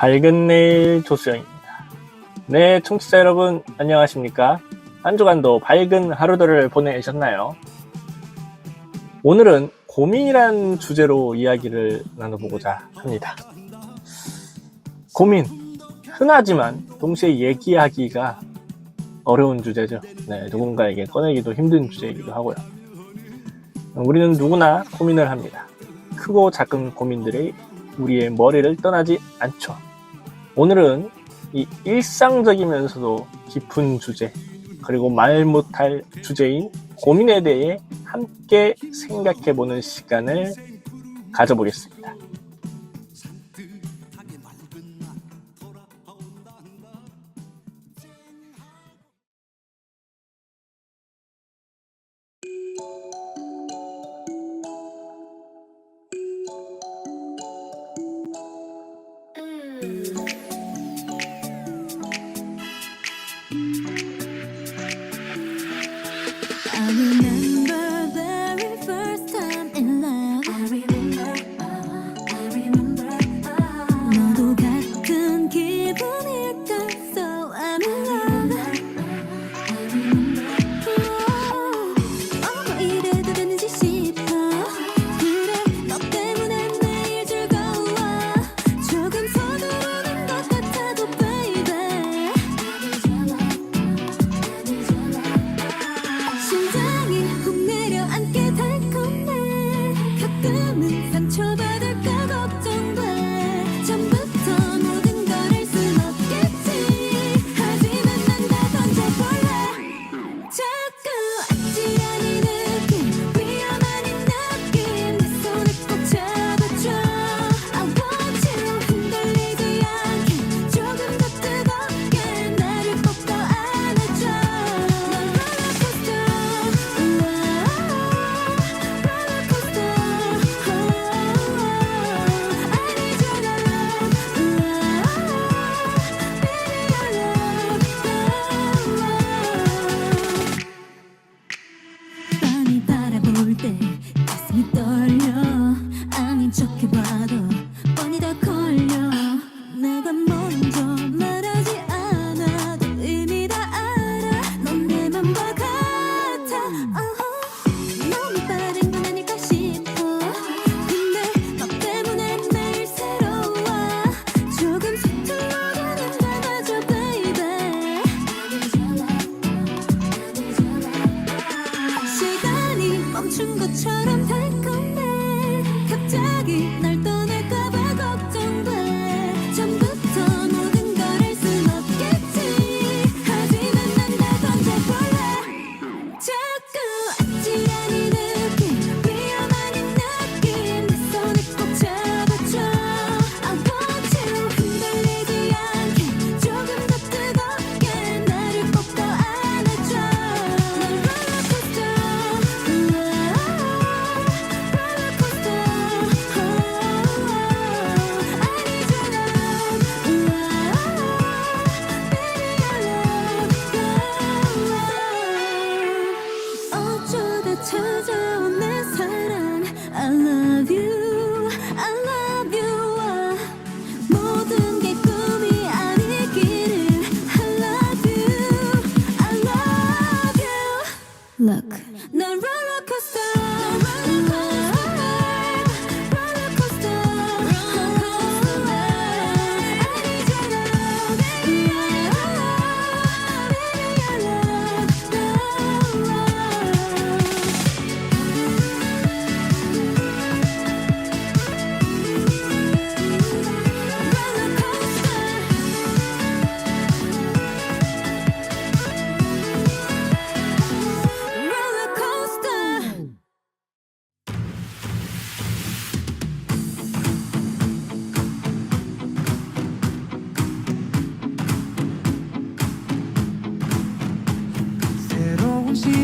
밝은 내일 조수영입니다. 네, 청취자 여러분 안녕하십니까? 한 주간도 밝은 하루들을 보내셨나요? 오늘은 고민이란 주제로 이야기를 나눠보고자 합니다. 고민, 흔하지만 동시에 얘기하기가 어려운 주제죠. 네, 누군가에게 꺼내기도 힘든 주제이기도 하고요. 우리는 누구나 고민을 합니다. 크고 작은 고민들이 우리의 머리를 떠나지 않죠. 오늘은 이 일상적이면서도 깊은 주제, 그리고 말 못할 주제인 고민에 대해 함께 생각해보는 시간을 가져보겠습니다.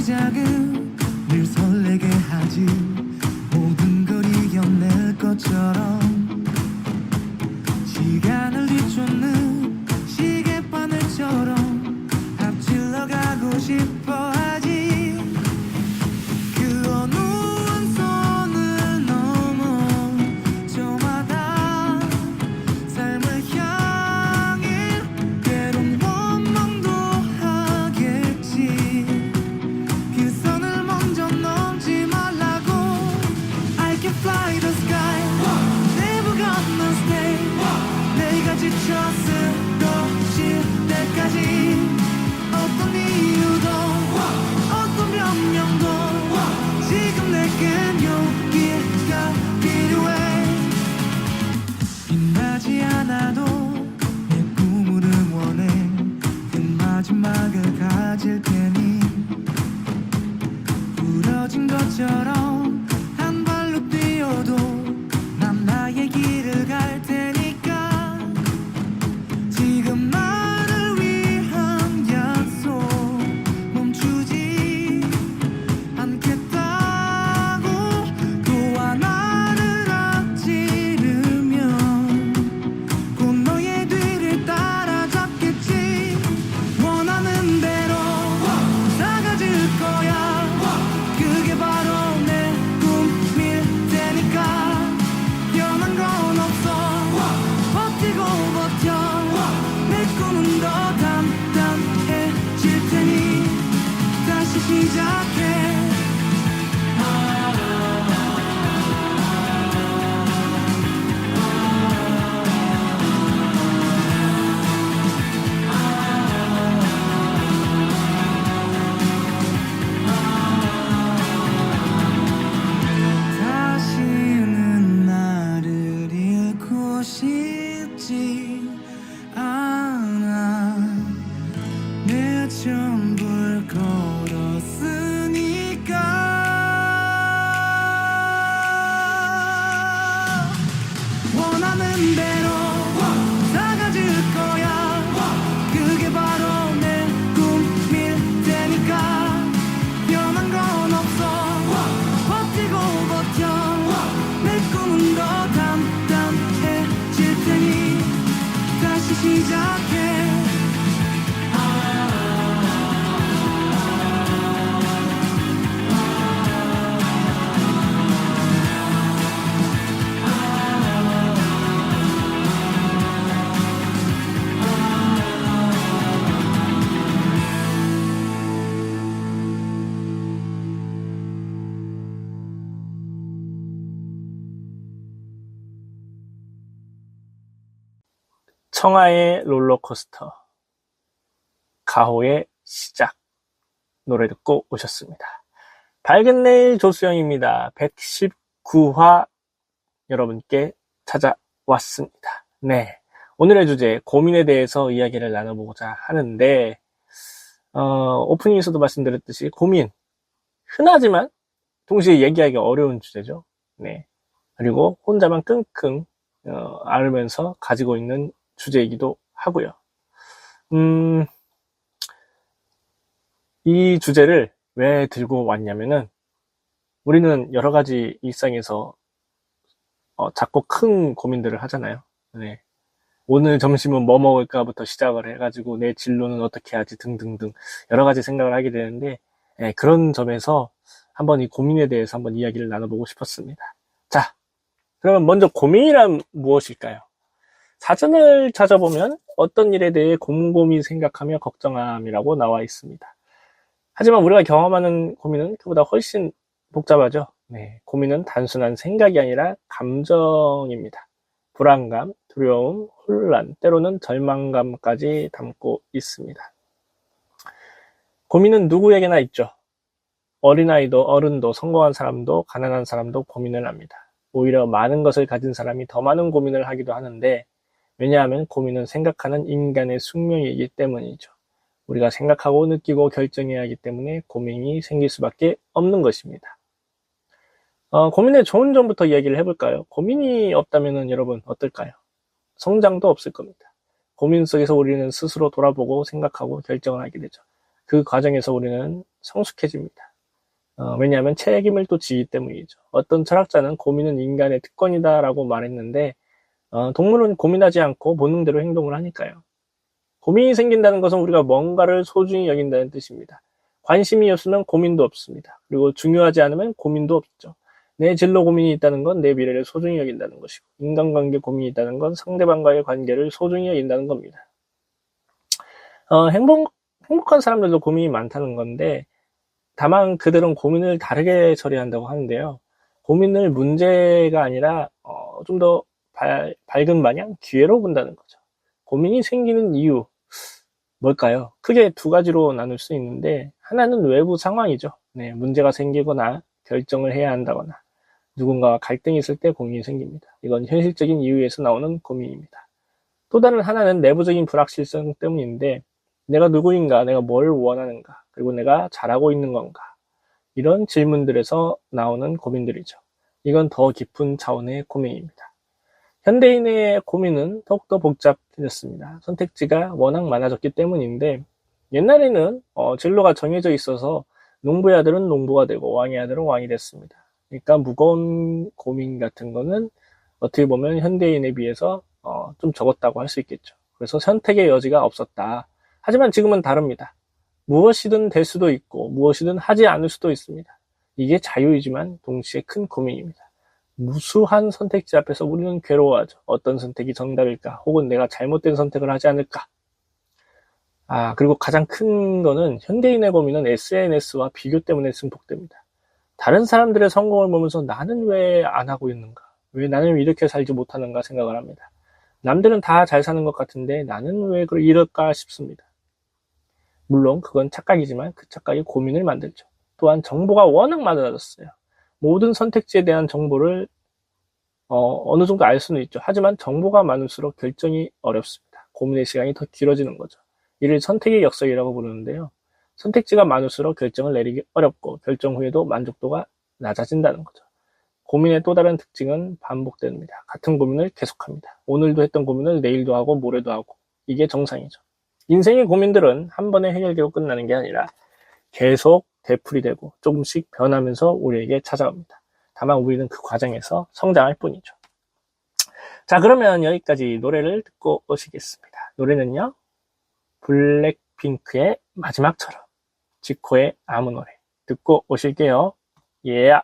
시작은 늘 설레게 하지 모든 걸 이겨낼 것처럼 시간을 뒤쫓는 시계바늘처럼 앞질러 가고 싶어 하지 그 어느 한 선을 넘어 저마다 삶을 향해 조금 더 담담해질 테니 다시 시작해. 청하의 롤러코스터, 가호의 시작 노래 듣고 오셨습니다. 밝은 내일 조수영입니다. 119화 여러분께 찾아왔습니다. 네, 오늘의 주제 고민에 대해서 이야기를 나눠보고자 하는데 오프닝에서도 말씀드렸듯이 고민, 흔하지만 동시에 얘기하기 어려운 주제죠. 네, 그리고 혼자만 끙끙 앓으면서 가지고 있는 주제이기도 하고요. 이 주제를 왜 들고 왔냐면은 우리는 여러 가지 일상에서 작고 큰 고민들을 하잖아요. 네. 오늘 점심은 뭐 먹을까부터 시작을 해가지고 내 진로는 어떻게 하지 등등등 여러 가지 생각을 하게 되는데 그런 점에서 한번 이 고민에 대해서 한번 이야기를 나눠보고 싶었습니다. 자, 그러면 먼저 고민이란 무엇일까요? 사전을 찾아보면 어떤 일에 대해 곰곰이 생각하며 걱정함이라고 나와 있습니다. 하지만 우리가 경험하는 고민은 그보다 훨씬 복잡하죠. 네, 고민은 단순한 생각이 아니라 감정입니다. 불안감, 두려움, 혼란, 때로는 절망감까지 담고 있습니다. 고민은 누구에게나 있죠. 어린아이도 어른도 성공한 사람도 가난한 사람도 고민을 합니다. 오히려 많은 것을 가진 사람이 더 많은 고민을 하기도 하는데 왜냐하면 고민은 생각하는 인간의 숙명이기 때문이죠. 우리가 생각하고 느끼고 결정해야 하기 때문에 고민이 생길 수밖에 없는 것입니다. 고민의 좋은 점부터 이야기를 해볼까요? 고민이 없다면 여러분 어떨까요? 성장도 없을 겁니다. 고민 속에서 우리는 스스로 돌아보고 생각하고 결정을 하게 되죠. 그 과정에서 우리는 성숙해집니다. 왜냐하면 책임을 또 지기 때문이죠. 어떤 철학자는 고민은 인간의 특권이다라고 말했는데 동물은 고민하지 않고 본능대로 행동을 하니까요. 고민이 생긴다는 것은 우리가 뭔가를 소중히 여긴다는 뜻입니다. 관심이 없으면 고민도 없습니다. 그리고 중요하지 않으면 고민도 없죠. 내 진로 고민이 있다는 건 내 미래를 소중히 여긴다는 것이고 인간관계 고민이 있다는 건 상대방과의 관계를 소중히 여긴다는 겁니다. 행복한 사람들도 고민이 많다는 건데 다만 그들은 고민을 다르게 처리한다고 하는데요. 고민을 문제가 아니라 좀 더 밝은 방향, 기회로 본다는 거죠. 고민이 생기는 이유 뭘까요? 크게 두 가지로 나눌 수 있는데 하나는 외부 상황이죠. 네, 문제가 생기거나 결정을 해야 한다거나 누군가와 갈등이 있을 때 고민이 생깁니다. 이건 현실적인 이유에서 나오는 고민입니다. 또 다른 하나는 내부적인 불확실성 때문인데 내가 누구인가, 내가 뭘 원하는가, 그리고 내가 잘하고 있는 건가 이런 질문들에서 나오는 고민들이죠. 이건 더 깊은 차원의 고민입니다. 현대인의 고민은 더욱더 복잡해졌습니다. 선택지가 워낙 많아졌기 때문인데 옛날에는 진로가 정해져 있어서 농부의 아들은 농부가 되고 왕의 아들은 왕이 됐습니다. 그러니까 무거운 고민 같은 거는 어떻게 보면 현대인에 비해서 좀 적었다고 할 수 있겠죠. 그래서 선택의 여지가 없었다. 하지만 지금은 다릅니다. 무엇이든 될 수도 있고 무엇이든 하지 않을 수도 있습니다. 이게 자유이지만 동시에 큰 고민입니다. 무수한 선택지 앞에서 우리는 괴로워하죠. 어떤 선택이 정답일까? 혹은 내가 잘못된 선택을 하지 않을까? 그리고 가장 큰 거는 현대인의 고민은 SNS와 비교 때문에 증폭됩니다. 다른 사람들의 성공을 보면서 나는 왜 안 하고 있는가? 왜 나는 이렇게 살지 못하는가 생각을 합니다. 남들은 다 잘 사는 것 같은데 나는 왜 이럴까 싶습니다. 물론 그건 착각이지만 그 착각이 고민을 만들죠. 또한 정보가 워낙 많아졌어요. 모든 선택지에 대한 정보를 어느 정도 알 수는 있죠. 하지만 정보가 많을수록 결정이 어렵습니다. 고민의 시간이 더 길어지는 거죠. 이를 선택의 역설이라고 부르는데요. 선택지가 많을수록 결정을 내리기 어렵고 결정 후에도 만족도가 낮아진다는 거죠. 고민의 또 다른 특징은 반복됩니다. 같은 고민을 계속합니다. 오늘도 했던 고민을 내일도 하고 모레도 하고 이게 정상이죠. 인생의 고민들은 한 번에 해결되고 끝나는 게 아니라 계속 되풀이되고 조금씩 변하면서 우리에게 찾아옵니다. 다만 우리는 그 과정에서 성장할 뿐이죠. 자, 그러면 여기까지 노래를 듣고 오시겠습니다. 노래는요, 블랙핑크의 마지막처럼, 지코의 아무 노래 듣고 오실게요. 예. Yeah.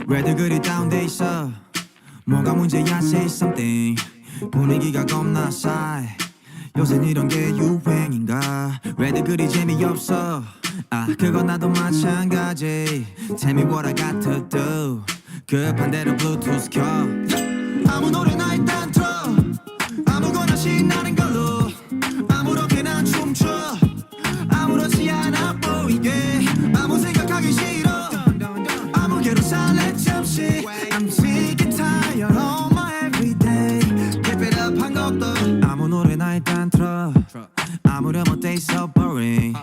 왜들 그리 다운돼 있어 뭐가 문제야 say something 분위기가 겁나 싸해 요샌 이런 게 유행인가 왜들 그리 재미없어 아 그건 나도 마찬가지 Tell me what I got to do 급한 대로 블루투스 켜 아무 노래나 일단 틀어 아무거나 신나는 걸로 아무렇게나 춤춰 아무렇지 않아 보이게 아무 생각하기 싫어 아무개로 살래 잠시 I'm sick and tired of my everyday Keep it up 한 것도 아무 노래나 일단 틀어 아무렴 어때 so boring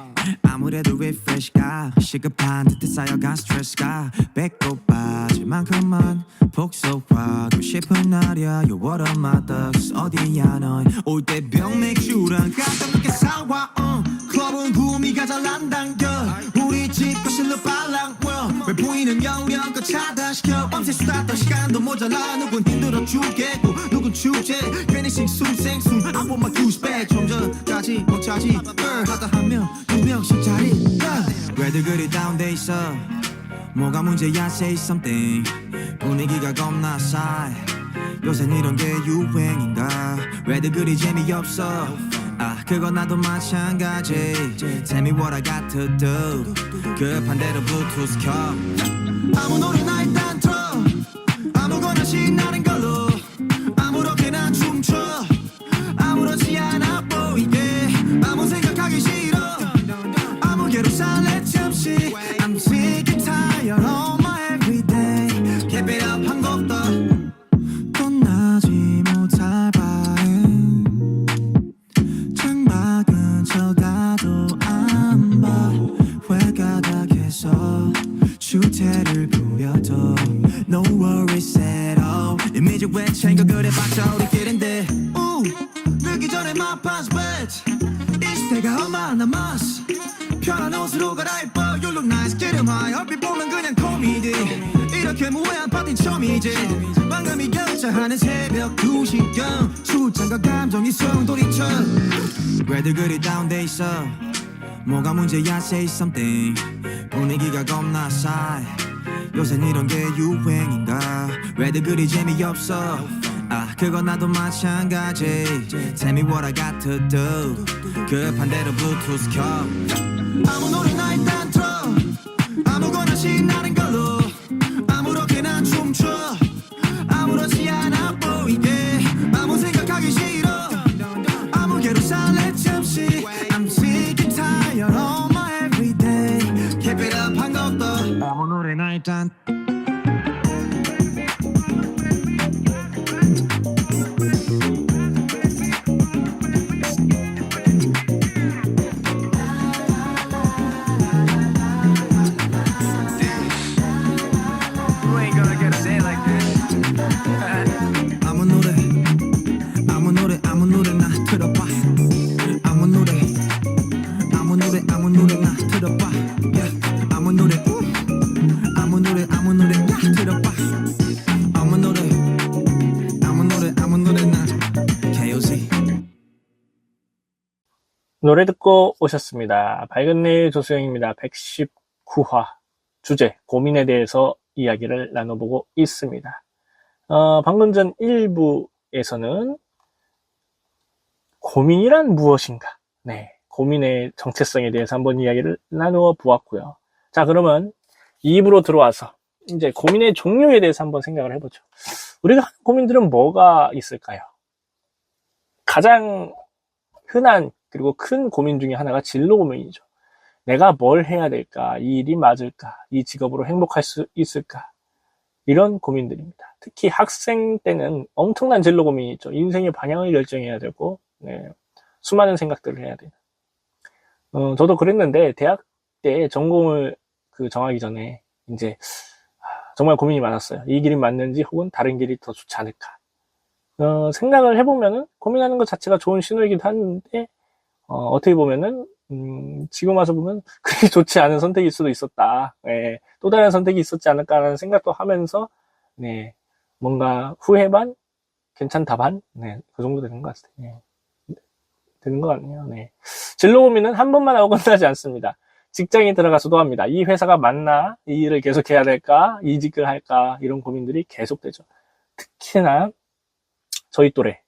아무래도 refresh가 시급한 듯해 쌓여간 스트레스가 배꼽 빠질 만큼만 폭소하고 싶은 날이야 You what up my thugs 어디야 넌 올 때 병 맥주랑 깜짝 늦게 사와 좁은 구미가 잘 안 당겨 우리 집 거실로 빨랑 왜 보이는 영영껏 차단시켜 밤새 수다 떨 시간도 모자라 누군 힘들어 죽겠고 누군 축제 괜히 싱숭생숭 I want my douchebag 좀 전까지 못 차지 하다 한 명 두 명씩 자리 왜들 그리 다운돼 있어 뭐가 문제야 say something 분위기가 겁나 싸해 요새 이런 게 유행인가 왜들 그리 재미없어 그건 나도 마찬가지 Tell me what I got to do 급한 대로 블루투스 켜 아무 노래나 일단 틀어 아무거나 신나는 걸로 아무렇게나 춤춰 아무렇지 않아 보이게 아무 생각하기 싫어 아무개로 살래 잠시 I'm sick and tired of my everyday Keep it up 한 곡 더 떠나지 못할 바엔 창밖은 쳐다도 안 봐 회가닥해서 주태를 부려도 No worries at all 이미지 왜 챙겨 그래봤자 우리끼린데 늦기 전에 my past bet 이 시대가 얼마 남았어 편한 옷으로 갈아입어 You look nice 기름하여 얼핏 보면 그냥 코미디 이렇게 무해한 파티 처음이지 방금이 결자하는 새벽 2시경 출장과 감정이 소용돌이쳐 왜들 그리 다운돼 있어 뭐가 문제야 say something 분위기가 겁나 싸해 요새 이런 게 유행인가 왜들 그리 재미없어 그건 나도 마찬가지 Tell me what I got to do 급한 대로 블루투스 켜 아무 노래나 일단 틀어 아무거나 신나는 걸로 아무렇게나 춤춰 아무렇지 않아 보이게 아무 생각하기 싫어 아무개로 살래 잠시 I'm sick and tired of my everyday Keep it up 한 곡 더 아무 노래나 일단 아무 노래나 들어봐 아무 노래나 들어봐 yeah. 아무 노래나 들어봐 아무 노래나 KOZ 노래 듣고 오셨습니다. 밝은 내일 조수영입니다. 119화 주제 고민에 대해서 이야기를 나눠보고 있습니다. 방금 전 1부에서는 고민이란 무엇인가? 네, 고민의 정체성에 대해서 한번 이야기를 나누어 보았고요. 자, 그러면 2부로 들어와서 이제 고민의 종류에 대해서 한번 생각을 해보죠. 우리가 하는 고민들은 뭐가 있을까요? 가장 흔한 그리고 큰 고민 중에 하나가 진로 고민이죠. 내가 뭘 해야 될까? 이 일이 맞을까? 이 직업으로 행복할 수 있을까? 이런 고민들입니다. 특히 학생 때는 엄청난 진로 고민이 있죠. 인생의 방향을 결정해야 되고 네, 수많은 생각들을 해야 돼요. 저도 그랬는데 대학 때 전공을 정하기 전에 이제 정말 고민이 많았어요. 이 길이 맞는지 혹은 다른 길이 더 좋지 않을까. 생각을 해보면은 고민하는 것 자체가 좋은 신호이기도 한데 어떻게 보면은 지금 와서 보면 그리 좋지 않은 선택일 수도 있었다. 네, 또 다른 선택이 있었지 않을까라는 생각도 하면서 네, 뭔가 후회 반, 괜찮다 반, 네, 그 정도 되는 것 같아요. 네. 되는 것 같네요. 네. 진로 고민은 한 번만 하고 끝나지 않습니다. 직장에 들어가서도 합니다. 이 회사가 맞나? 이 일을 계속 해야 될까? 이직을 할까? 이런 고민들이 계속되죠. 특히나 저희 또래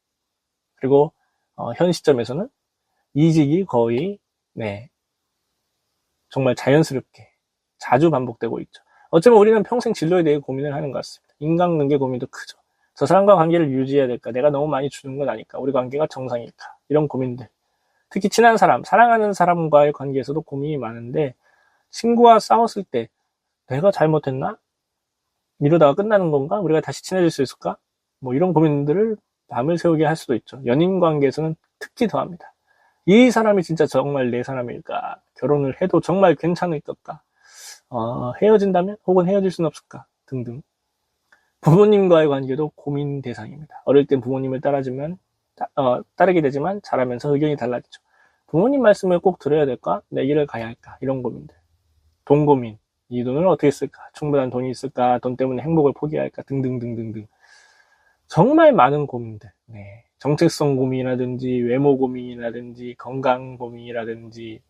그리고 현 시점에서는 이직이 거의 네, 정말 자연스럽게 자주 반복되고 있죠. 어쩌면 우리는 평생 진로에 대해 고민을 하는 것 같습니다. 인간관계 고민도 크죠. 저 사람과 관계를 유지해야 될까? 내가 너무 많이 주는 건 아닐까? 우리 관계가 정상일까? 이런 고민들. 특히 친한 사람, 사랑하는 사람과의 관계에서도 고민이 많은데 친구와 싸웠을 때 내가 잘못했나? 이러다가 끝나는 건가? 우리가 다시 친해질 수 있을까? 뭐 이런 고민들을 밤을 새우게 할 수도 있죠. 연인 관계에서는 특히 더합니다. 이 사람이 진짜 정말 내 사람일까? 결혼을 해도 정말 괜찮을 걸까? 헤어진다면? 혹은 헤어질 수는 없을까? 등등. 부모님과의 관계도 고민 대상입니다. 어릴 땐 부모님을 따르게 되지만 자라면서 의견이 달라지죠. 부모님 말씀을 꼭 들어야 될까? 내 길을 가야 할까? 이런 고민들. 돈 고민. 이 돈을 어떻게 쓸까? 충분한 돈이 있을까? 돈 때문에 행복을 포기할까? 등등등등등. 정말 많은 고민들. 네. 정체성 고민이라든지, 외모 고민이라든지, 건강 고민이라든지,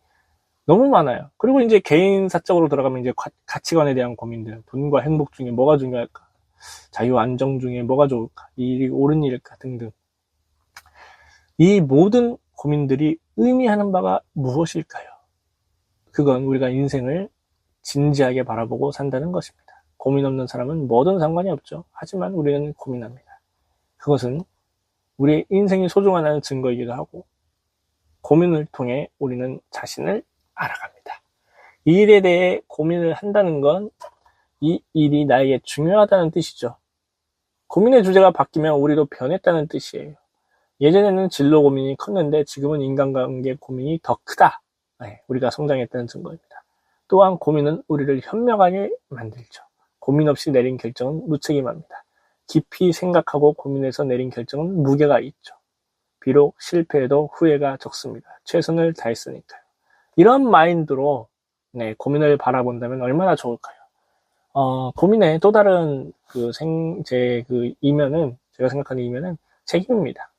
너무 많아요. 그리고 이제 개인 사적으로 들어가면 이제 가치관에 대한 고민들. 돈과 행복 중에 뭐가 중요할까? 자유 안정 중에 뭐가 좋을까? 이 일이 옳은 일일까? 등등. 이 모든 고민들이 의미하는 바가 무엇일까요? 그건 우리가 인생을 진지하게 바라보고 산다는 것입니다. 고민 없는 사람은 뭐든 상관이 없죠. 하지만 우리는 고민합니다. 그것은 우리의 인생이 소중하다는 증거이기도 하고, 고민을 통해 우리는 자신을 알아갑니다. 이 일에 대해 고민을 한다는 건 이 일이 나에게 중요하다는 뜻이죠. 고민의 주제가 바뀌면 우리도 변했다는 뜻이에요. 예전에는 진로 고민이 컸는데 지금은 인간관계 고민이 더 크다. 네, 우리가 성장했다는 증거입니다. 또한 고민은 우리를 현명하게 만들죠. 고민 없이 내린 결정은 무책임합니다. 깊이 생각하고 고민해서 내린 결정은 무게가 있죠. 비록 실패해도 후회가 적습니다. 최선을 다했으니까요. 이런 마인드로 고민을 바라본다면 얼마나 좋을까요? 고민의 또 다른 이면은, 제가 생각하는 이면은 책임입니다.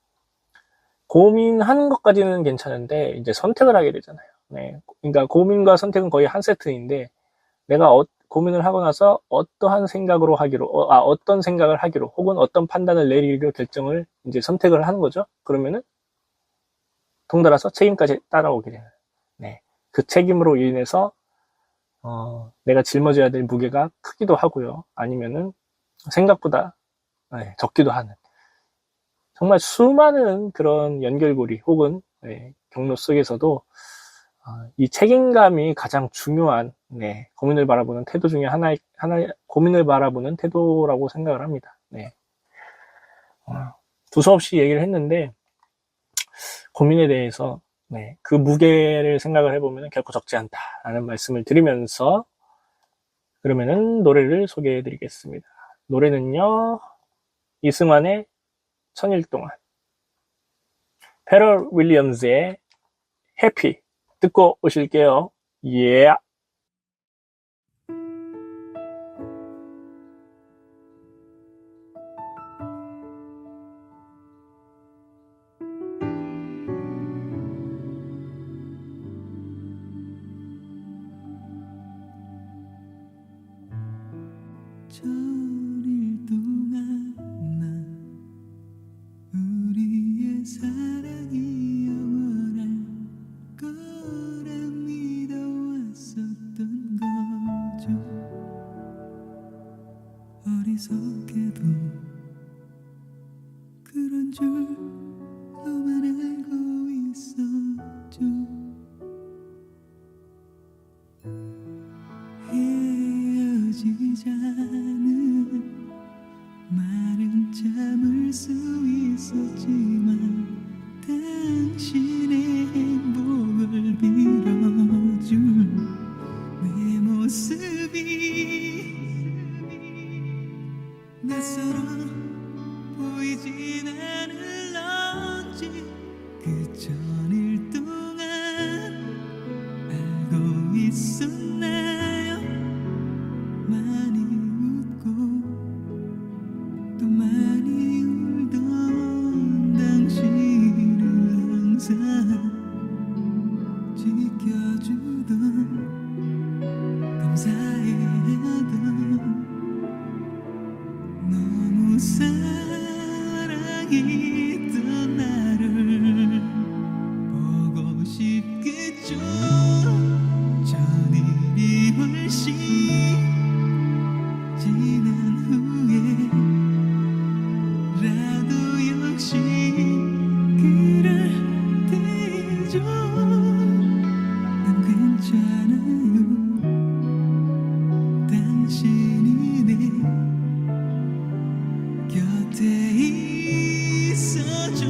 고민하는 것까지는 괜찮은데, 이제 선택을 하게 되잖아요. 네. 그러니까 고민과 선택은 거의 한 세트인데, 내가 고민을 하고 나서 어떤 생각을 하기로, 혹은 어떤 판단을 내리기로 결정을, 이제 선택을 하는 거죠. 그러면은, 동달아서 책임까지 따라오게 되는. 네. 그 책임으로 인해서, 내가 짊어져야 될 무게가 크기도 하고요. 아니면은, 생각보다, 적기도 하는. 정말 수많은 그런 연결고리, 혹은, 경로 속에서도, 이 책임감이 가장 중요한, 고민을 바라보는 태도 중에 고민을 바라보는 태도라고 생각을 합니다. 네. 두서없이 얘기를 했는데, 고민에 대해서, 그 무게를 생각을 해보면 결코 적지 않다라는 말씀을 드리면서, 그러면은 노래를 소개해 드리겠습니다. 노래는요, 이승환의 천일 동안, 페럴 윌리엄스의 해피 듣고 오실게요. 예. 천일 동안 난 우리의 사랑이 영원할 거라 믿어왔었던 거죠. 어리석게도 그런 줄 너만 알고 있었죠. 헤어지자는 말은 참을 수 있었지만 당신의 행복을 빌어줄 내 모습이 낯설어 보이진 않을런지 그 천일 동안 알고 있었나요? 많이 웃고 또 많이 울던 당신을 항상 지켜주던 감사해하던 너무 사랑했던 나를 보고 싶겠죠. 천일이 훨씬 지난 후에라도 역시 그럴 때죠. 난 괜찮아요. 당신이 내 곁에 있어줬잖아요.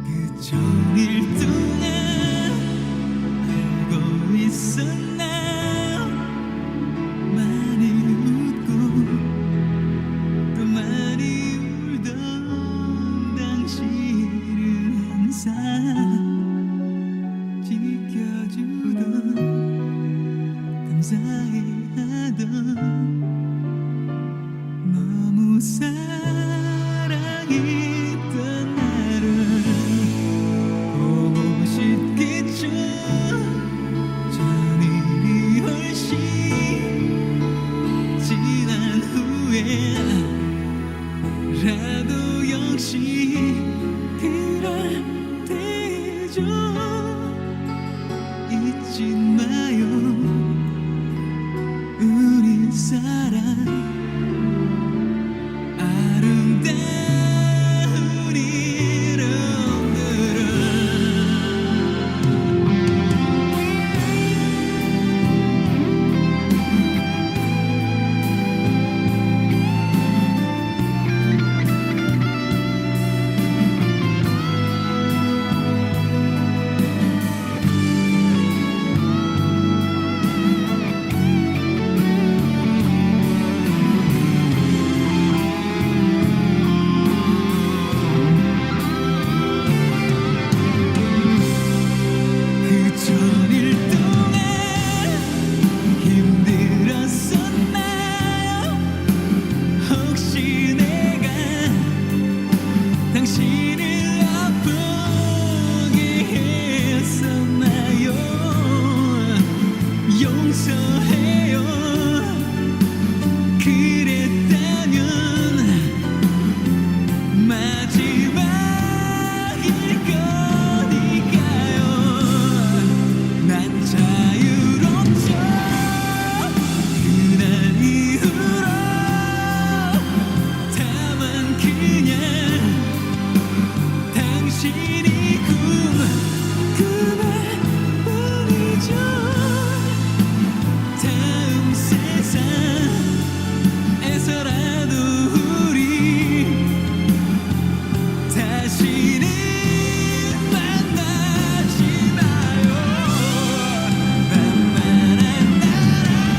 그 천일 동안 있던 나를 보고 싶기 전 일이 훨씬 지난 후에라도 역시 그럴 때죠. 잊지 마요 우리 사랑 아름다운 이름들은 그 전일 동안 힘들었었나요? 혹시 내가 당신을 아프게 했었나요? 용서해요 그랬다면 마지막일 거니까요. 난 자유롭죠 그날 이후로 다만 그냥 당신이 그만뿐이죠. 다음 세상에서라도 우리 다시는 만나지 마요. 나나나나나나나나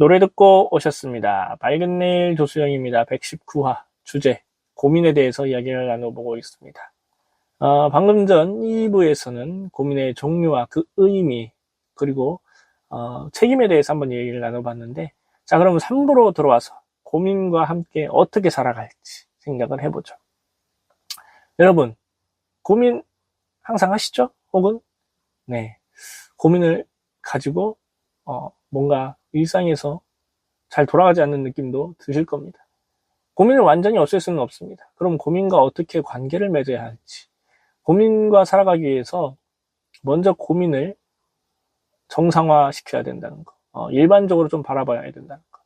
노래 듣고 오셨습니다. 밝은 내일 조수영입니다. 119화 주제 고민에 대해서 이야기를 나눠보고 있습니다. 방금 전 2부에서는 고민의 종류와 그 의미 그리고 책임에 대해서 한번 얘기를 나눠봤는데 자 그럼 3부로 들어와서 고민과 함께 어떻게 살아갈지 생각을 해보죠. 여러분 고민 항상 하시죠? 혹은 네 고민을 가지고 뭔가 일상에서 잘 돌아가지 않는 느낌도 드실 겁니다. 고민을 완전히 없앨 수는 없습니다. 그럼 고민과 어떻게 관계를 맺어야 할지 고민과 살아가기 위해서 먼저 고민을 정상화시켜야 된다는 거 일반적으로 좀 바라봐야 된다는 거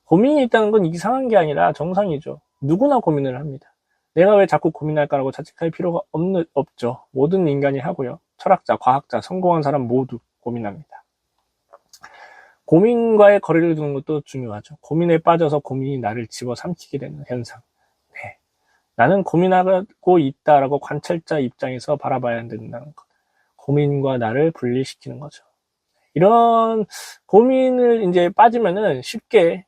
고민이 있다는 건 이상한 게 아니라 정상이죠. 누구나 고민을 합니다. 내가 왜 자꾸 고민할까라고 자책할 필요가 없죠. 모든 인간이 하고요. 철학자, 과학자, 성공한 사람 모두 고민합니다. 고민과의 거리를 두는 것도 중요하죠. 고민에 빠져서 고민이 나를 집어삼키게 되는 현상. 네. 나는 고민하고 있다라고 관찰자 입장에서 바라봐야 된다는 것. 고민과 나를 분리시키는 거죠. 이런 고민을 이제 빠지면은 쉽게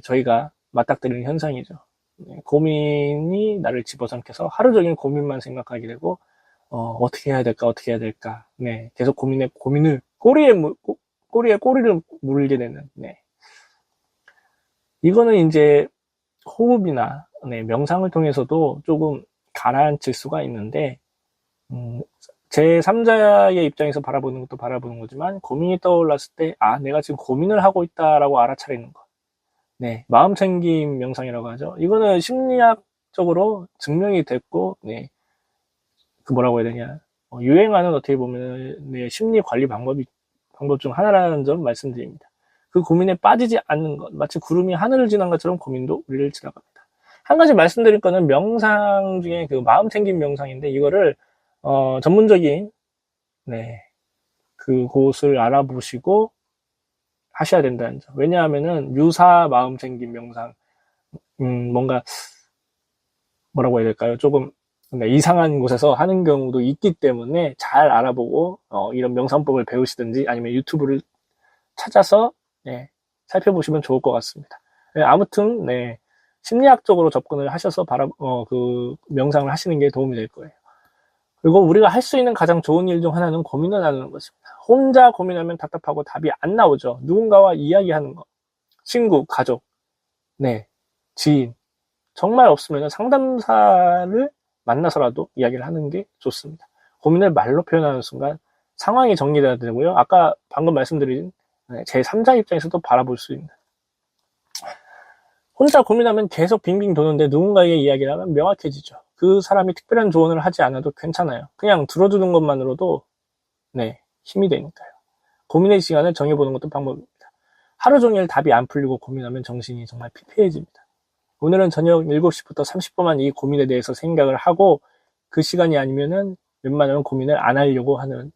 저희가 맞닥뜨리는 현상이죠. 고민이 나를 집어삼켜서 하루 종일 고민만 생각하게 되고 어떻게 해야 될까 계속 고민을 꼬리에 꼬리를 물게 되는 이거는 이제 호흡이나 명상을 통해서도 조금 가라앉힐 수가 있는데 제 3자의 입장에서 바라보는 것도 바라보는 거지만 고민이 떠올랐을 때 내가 지금 고민을 하고 있다라고 알아차리는 것 마음챙김 명상이라고 하죠. 이거는 심리학적으로 증명이 됐고 그 뭐라고 해야 되냐 유행하는 어떻게 보면 심리 관리 방법 중 하나라는 점 말씀드립니다. 그 고민에 빠지지 않는 것 마치 구름이 하늘을 지난 것처럼 고민도 우리를 지나갑니다. 한 가지 말씀드릴 거는 명상 중에 그 마음챙김 명상인데 이거를 전문적인 그곳을 알아보시고 하셔야 된다는 점. 왜냐하면은 유사 마음챙김 명상 뭔가 뭐라고 해야 될까요? 조금 이상한 곳에서 하는 경우도 있기 때문에 잘 알아보고 이런 명상법을 배우시든지 아니면 유튜브를 찾아서 살펴보시면 좋을 것 같습니다. 아무튼 심리학적으로 접근을 하셔서 그 명상을 하시는 게 도움이 될 거예요. 그리고 우리가 할 수 있는 가장 좋은 일 중 하나는 고민을 나누는 것입니다. 혼자 고민하면 답답하고 답이 안 나오죠. 누군가와 이야기하는 거, 친구, 가족, 지인 정말 없으면 상담사를 만나서라도 이야기를 하는 게 좋습니다. 고민을 말로 표현하는 순간 상황이 정리돼야 되고요. 아까 방금 말씀드린 제 3자 입장에서도 바라볼 수 있는 혼자 고민하면 계속 빙빙 도는데 누군가에게 이야기를 하면 명확해지죠. 그 사람이 특별한 조언을 하지 않아도 괜찮아요. 그냥 들어주는 것만으로도 힘이 되니까요. 고민의 시간을 정해보는 것도 방법입니다. 하루 종일 답이 안 풀리고 고민하면 정신이 정말 피폐해집니다. 오늘은 저녁 7시부터 30분만 이 고민에 대해서 생각을 하고 그 시간이 아니면은 웬만하면 고민을 안 하려고 하는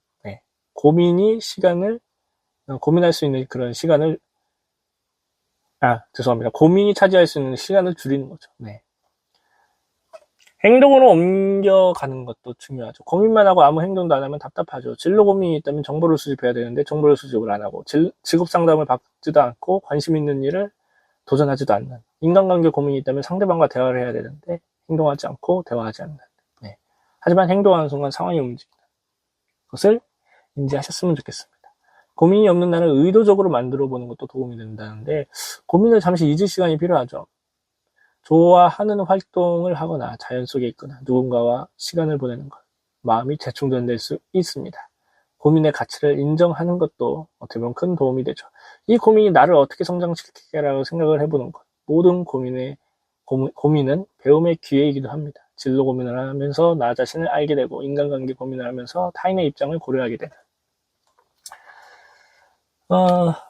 고민할 수 있는 그런 시간을 고민이 차지할 수 있는 시간을 줄이는 거죠. 행동으로 옮겨가는 것도 중요하죠. 고민만 하고 아무 행동도 안 하면 답답하죠. 진로 고민이 있다면 정보를 수집해야 되는데 정보를 수집을 안 하고 직업 상담을 받지도 않고 관심 있는 일을 도전하지도 않는 인간관계 고민이 있다면 상대방과 대화를 해야 되는데 행동하지 않고 대화하지 않는 하지만 행동하는 순간 상황이 움직인다. 그것을 인지하셨으면 좋겠습니다. 고민이 없는 날을 의도적으로 만들어 보는 것도 도움이 된다는데 고민을 잠시 잊을 시간이 필요하죠. 좋아하는 활동을 하거나 자연 속에 있거나 누군가와 시간을 보내는 것 마음이 재충전될 수 있습니다. 고민의 가치를 인정하는 것도 어떻게 보면 큰 도움이 되죠. 이 고민이 나를 어떻게 성장시키게라고 생각을 해보는 것 모든 고민은 배움의 기회이기도 합니다. 진로 고민을 하면서 나 자신을 알게 되고 인간관계 고민을 하면서 타인의 입장을 고려하게 되는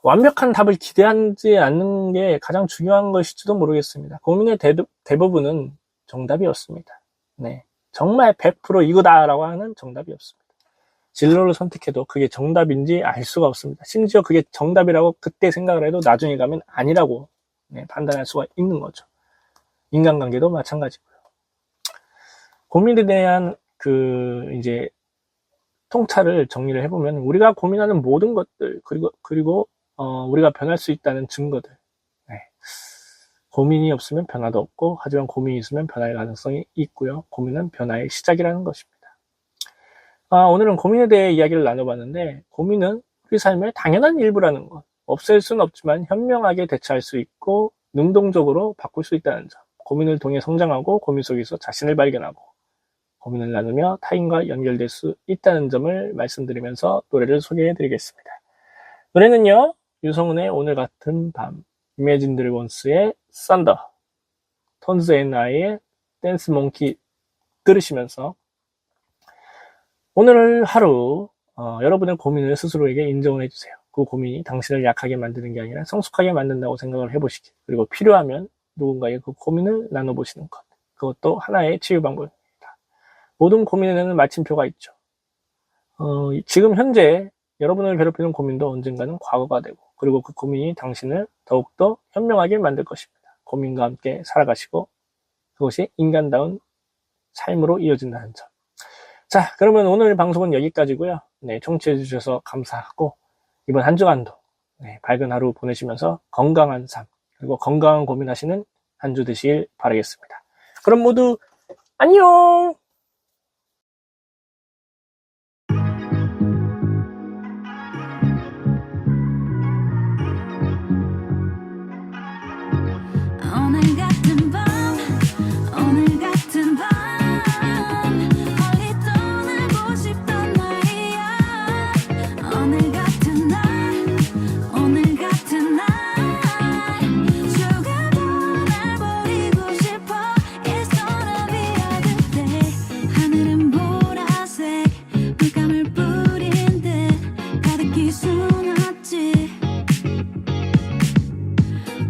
완벽한 답을 기대하지 않는 게 가장 중요한 것일지도 모르겠습니다. 고민의 대부분은 정답이 없습니다. 정말 100% 이거다라고 하는 정답이 없습니다. 진로를 선택해도 그게 정답인지 알 수가 없습니다. 심지어 그게 정답이라고 그때 생각을 해도 나중에 가면 아니라고 판단할 수가 있는 거죠. 인간관계도 마찬가지고요. 고민에 대한 통찰을 정리를 해보면 우리가 고민하는 모든 것들 그리고 우리가 변할 수 있다는 증거들. 네. 고민이 없으면 변화도 없고, 하지만 고민이 있으면 변화의 가능성이 있고요. 고민은 변화의 시작이라는 것입니다. 오늘은 고민에 대해 이야기를 나눠봤는데, 고민은 우리 삶의 당연한 일부라는 것. 없앨 수는 없지만 현명하게 대처할 수 있고 능동적으로 바꿀 수 있다는 점. 고민을 통해 성장하고 고민 속에서 자신을 발견하고 고민을 나누며 타인과 연결될 수 있다는 점을 말씀드리면서 노래를 소개해드리겠습니다. 노래는요, 유성은의 오늘 같은 밤, 이매진 드래곤스의 썬더, 톤즈 앤 아이의 댄스 몽키 들으시면서 오늘 하루 여러분의 고민을 스스로에게 인정을 해주세요. 그 고민이 당신을 약하게 만드는 게 아니라 성숙하게 만든다고 생각을 해보시기, 그리고 필요하면 누군가의 그 고민을 나눠보시는 것, 그것도 하나의 치유 방법입니다. 모든 고민에는 마침표가 있죠. 지금 현재 여러분을 괴롭히는 고민도 언젠가는 과거가 되고, 그리고 그 고민이 당신을 더욱더 현명하게 만들 것입니다. 고민과 함께 살아가시고 그것이 인간다운 삶으로 이어진다는 점. 자, 그러면 오늘 방송은 여기까지고요. 네, 청취해 주셔서 감사하고 이번 한 주간도 밝은 하루 보내시면서 건강한 삶, 그리고 건강한 고민하시는 한 주 되시길 바라겠습니다. 그럼 모두 안녕! 오늘 같은 밤, 오늘 같은 밤, 멀리 떠나고 싶단 말이야. 오늘 같은 날, 오늘 같은 날, 조금도 날 버리고 싶어. It's gonna be a good day. 하늘은 보라색, 물감을 뿌린 듯 가득히 수놨지.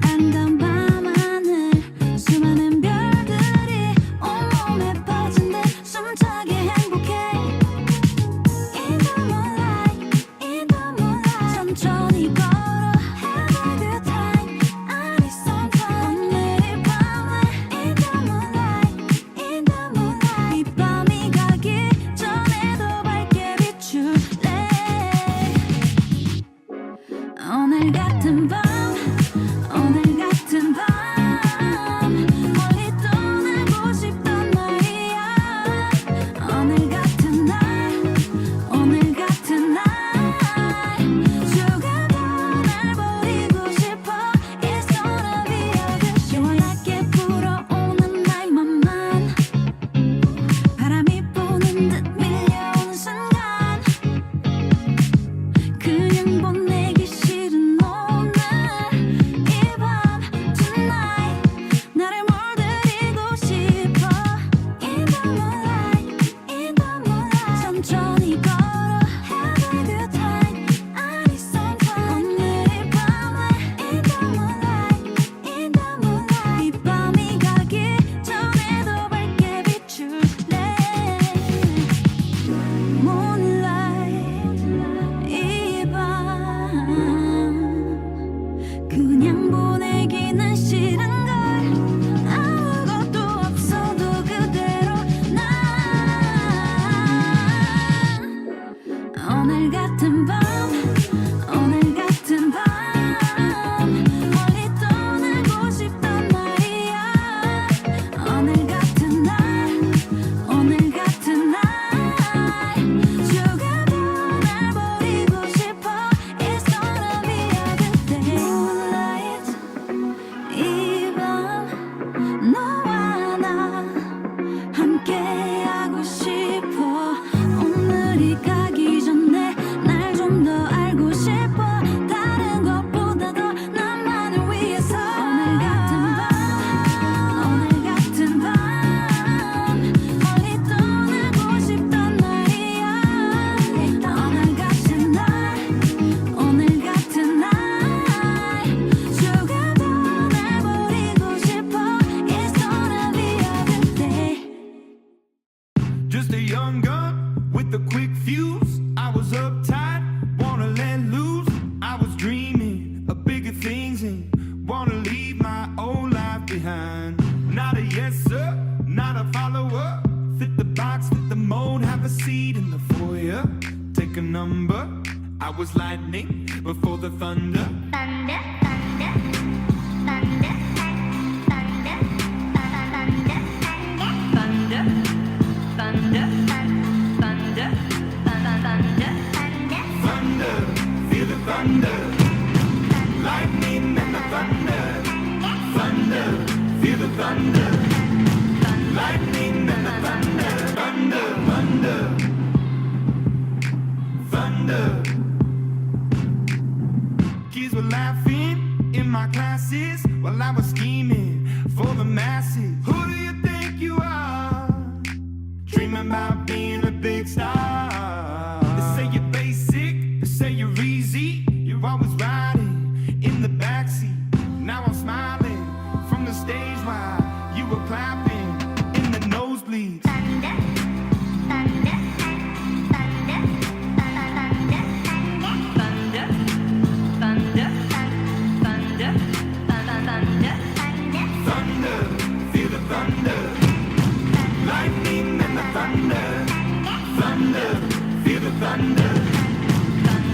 아름다운 밤하늘, 수많은 별들이 온몸에 퍼진 듯 숨차게 행복해. In the moonlight, in the moonlight, 천천히 걸어 have a good time. 아리송한 오늘의 밤에 in the moonlight, in the moonlight, 이 밤이 가기 전에도 밝게 비출래. 오늘 같은 밤, 오늘 같은 밤, 멀리 떠나고 싶단 말이야. 오늘 같은 날, 오늘 같은 날, 조금도 날 버리고 싶어. It's gonna be a good day. 시원하게 불어오는 나의 맘만 바람이 부는 듯 밀려오는 순간, 그냥 보내기 싫은 오늘 이 밤 tonight, 나를 물들이고 싶어. In the moonlight, in the moonlight, 천천히 걸어 have a good time. 아리송한 오늘의 밤에 in the moonlight, in the moonlight, 이 밤이 가기 전에도 밝게 비출래. Moonlight, 이 밤 그냥 보내기는 싫은걸. 아무것도 없어도 그대로 난 오늘 같은 밤, 오늘 같은 밤, 멀리 떠나고 싶단 말이야. 오늘 같은 날, 오늘 같은 날, 조금도 날 버리고 싶어. It's gonna be a good day. Moonlight, 이 밤 너와 나 함께하고 싶어. 오늘이 가기 전에 날 좀 더 알고 싶어. 다른 것보다도 나만을 위해서. 오늘 같은 밤, 오늘 같은 밤, 멀리 떠나고 싶단 말이야. 오늘 같은 날, 오늘 같은 날, 조금도 날 버리고 싶어. It's gonna be a good day. Just a young gun with a quick fuse. I was uptight, wanna let loose. I was dreaming of bigger things and wanna leave my old life behind. Not a yes sir, not a follower. Fit the box, fit the mold, have a seat in the foyer. Take a number. I I was lightning before the thunder. Thunder, thunder, thunder, thunder, thunder, thunder, thunder, thunder, thunder, Thunder, feel the thunder. Lightning and the thunder. Thunder, feel the thunder. Lightning and the thunder. Thunder, thunder. Thunder. Kids were laughing in my classes while I was scheming for the masses. Who do you think you are? Dreaming about being a big star. They say you're basic, they say you're easy. You're always riding in the backseat. Now I'm smiling from the stage while you were clapping in the nosebleeds. thunder, thunder, thunder, thunder, thunder, thunder, thunder, thunder, Thunder, feel the thunder. Lightning and the thunder. Thunder, feel the thunder.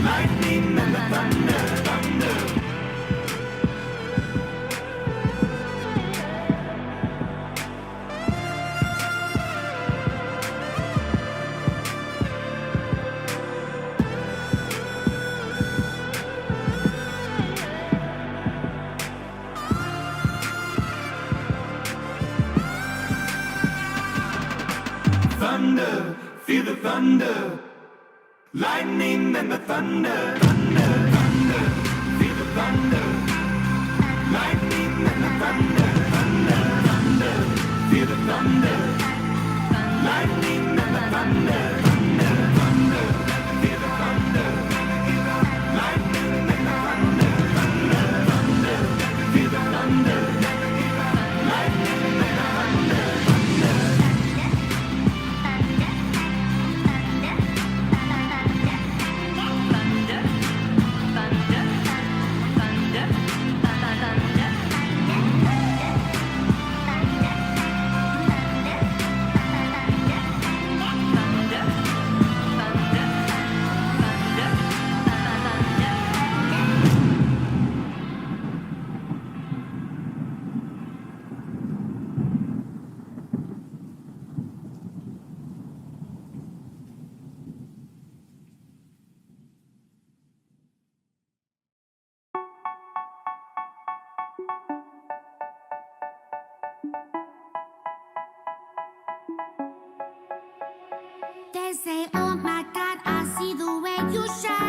Lightning and the thunder. Thunder. Thunder, feel the thunder. Lightning and the thunder. Thunder, thunder, feel the thunder. Lightning and the thunder. Thunder, thunder, feel the thunder. Lightning and the thunder. Thunder, thunder, feel the thunder. Lightning and the thunder. Thunder, thunder, feel the thunder. Lightning and the thunder. They say, oh my God, I see the way you shine.